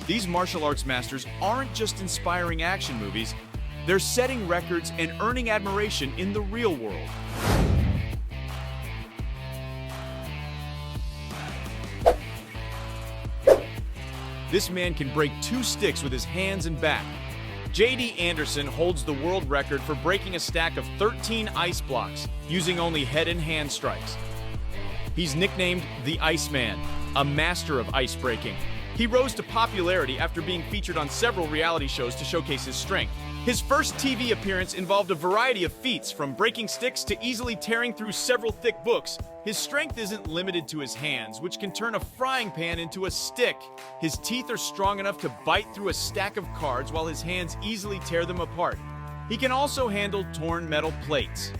These martial arts masters aren't just inspiring action movies, they're setting records and earning admiration in the real world. This man can break 2 sticks with his hands and back. J.D. Anderson holds the world record for breaking a stack of 13 ice blocks using only head and hand strikes. He's nicknamed the Iceman, a master of ice breaking. He rose to popularity after being featured on several reality shows to showcase his strength. His first TV appearance involved a variety of feats, from breaking sticks to easily tearing through several thick books. His strength isn't limited to his hands, which can turn a frying pan into a stick. His teeth are strong enough to bite through a stack of cards, while his hands easily tear them apart. He can also handle torn metal plates.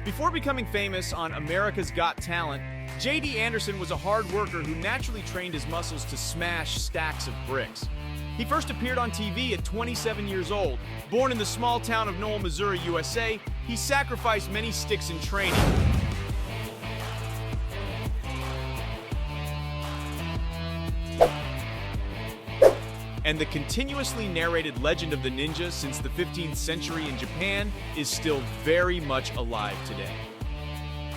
Before becoming famous on America's Got Talent, J.D. Anderson was a hard worker who naturally trained his muscles to smash stacks of bricks. He first appeared on TV at 27 years old. Born in the small town of Knoll, Missouri, USA, he sacrificed many sticks in training. And the continuously narrated legend of the ninja since the 15th century in Japan is still very much alive today.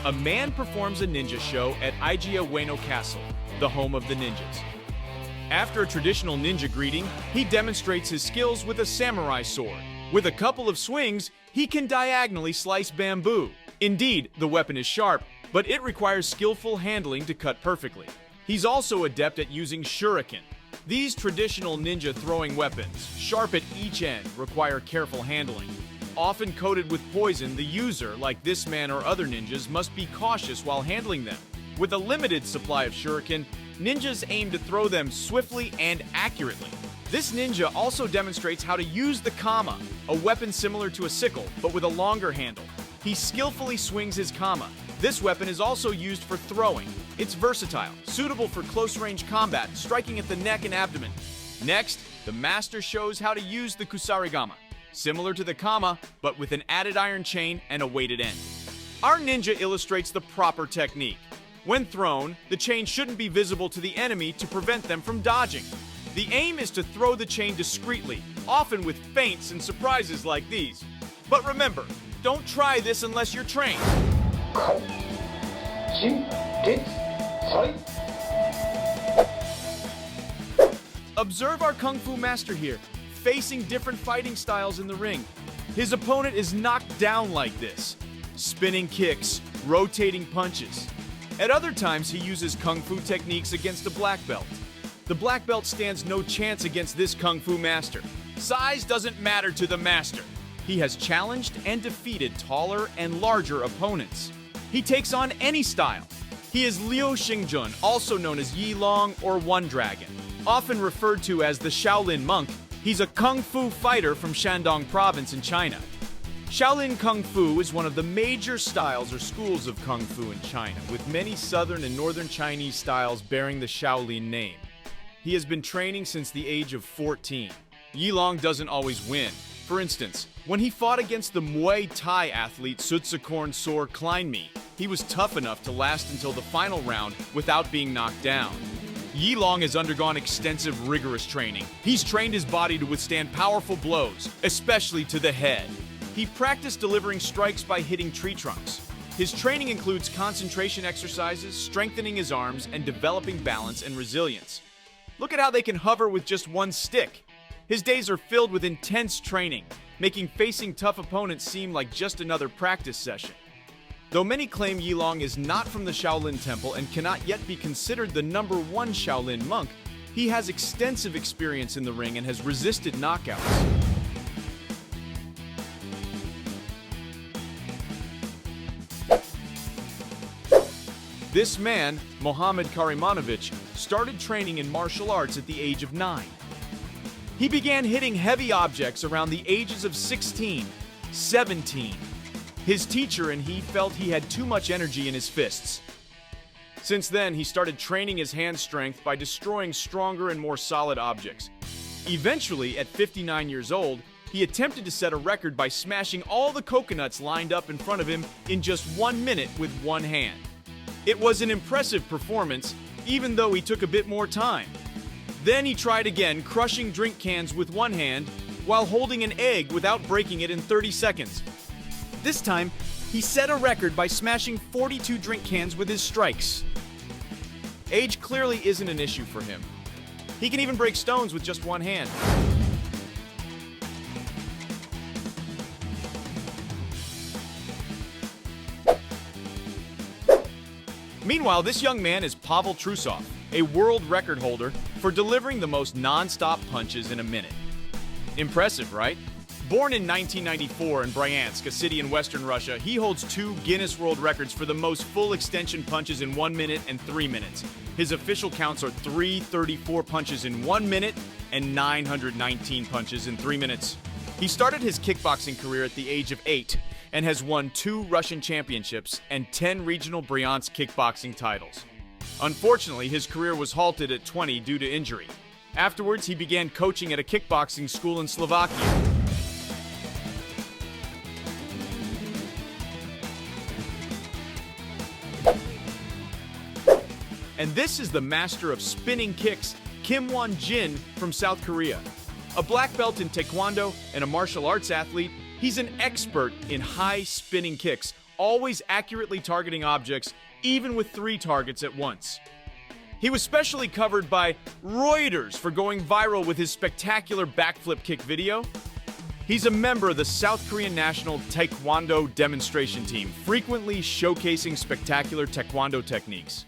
A man performs a ninja show at Iga Ueno Castle, the home of the ninjas. After a traditional ninja greeting, he demonstrates his skills with a samurai sword. With a couple of swings, he can diagonally slice bamboo. Indeed, the weapon is sharp, but it requires skillful handling to cut perfectly. He's also adept at using shuriken. These traditional ninja throwing weapons, sharp at each end, require careful handling. Often coated with poison, the user, like this man or other ninjas, must be cautious while handling them. With a limited supply of shuriken, ninjas aim to throw them swiftly and accurately. This ninja also demonstrates how to use the kama, a weapon similar to a sickle, but with a longer handle. He skillfully swings his kama. This weapon is also used for throwing. It's versatile, suitable for close-range combat, striking at the neck and abdomen. Next, the master shows how to use the kusarigama, similar to the kama, but with an added iron chain and a weighted end. Our ninja illustrates the proper technique. When thrown, the chain shouldn't be visible to the enemy to prevent them from dodging. The aim is to throw the chain discreetly, often with feints and surprises like these. But remember, don't try this unless you're trained. Observe our Kung Fu master here, facing different fighting styles in the ring. His opponent is knocked down like this, spinning kicks, rotating punches. At other times, he uses Kung Fu techniques against a black belt. The black belt stands no chance against this Kung Fu master. Size doesn't matter to the master. He has challenged and defeated taller and larger opponents. He takes on any style. He is Liu Shing Jun, also known as Yi Long or One Dragon. Often referred to as the Shaolin monk, he's a Kung Fu fighter from Shandong province in China. Shaolin Kung Fu is one of the major styles or schools of Kung Fu in China, with many southern and northern Chinese styles bearing the Shaolin name. He has been training since the age of 14. Yi Long doesn't always win. For instance, when he fought against the Muay Thai athlete Sutsakorn Sor Kleinme, he was tough enough to last until the final round without being knocked down. Yi Long has undergone extensive, rigorous training. He's trained his body to withstand powerful blows, especially to the head. He practiced delivering strikes by hitting tree trunks. His training includes concentration exercises, strengthening his arms, and developing balance and resilience. Look at how they can hover with just one stick. His days are filled with intense training, making facing tough opponents seem like just another practice session. Though many claim Yi Long is not from the Shaolin Temple and cannot yet be considered the #1 Shaolin monk, he has extensive experience in the ring and has resisted knockouts. This man, Muhamadkaranovich, started training in martial arts at the age of 9. He began hitting heavy objects around the ages of 16, 17. His teacher and he felt he had too much energy in his fists. Since then, he started training his hand strength by destroying stronger and more solid objects. Eventually, at 59 years old, he attempted to set a record by smashing all the coconuts lined up in front of him in just 1 minute with one hand. It was an impressive performance, even though he took a bit more time. Then he tried again, crushing drink cans with one hand while holding an egg without breaking it in 30 seconds. This time, he set a record by smashing 42 drink cans with his strikes. Age clearly isn't an issue for him. He can even break stones with just one hand. Meanwhile, this young man is Pavlov, a world record holder for delivering the most non-stop punches in a minute. Impressive, right? Born in 1994 in Bryansk, a city in western Russia, he holds 2 Guinness World Records for the most full extension punches in 1 minute and 3 minutes. His official counts are 334 punches in 1 minute and 919 punches in 3 minutes. He started his kickboxing career at the age of 8 and has won 2 Russian championships and 10 regional Bryansk kickboxing titles. Unfortunately, his career was halted at 20 due to injury. Afterwards, he began coaching at a kickboxing school in Slovakia. And this is the master of spinning kicks, Kim Won-jin from South Korea. A black belt in Taekwondo and a martial arts athlete, he's an expert in high spinning kicks, always accurately targeting objects, even with 3 targets at once. He was specially covered by Reuters for going viral with his spectacular backflip kick video. He's a member of the South Korean national Taekwondo demonstration team, frequently showcasing spectacular Taekwondo techniques.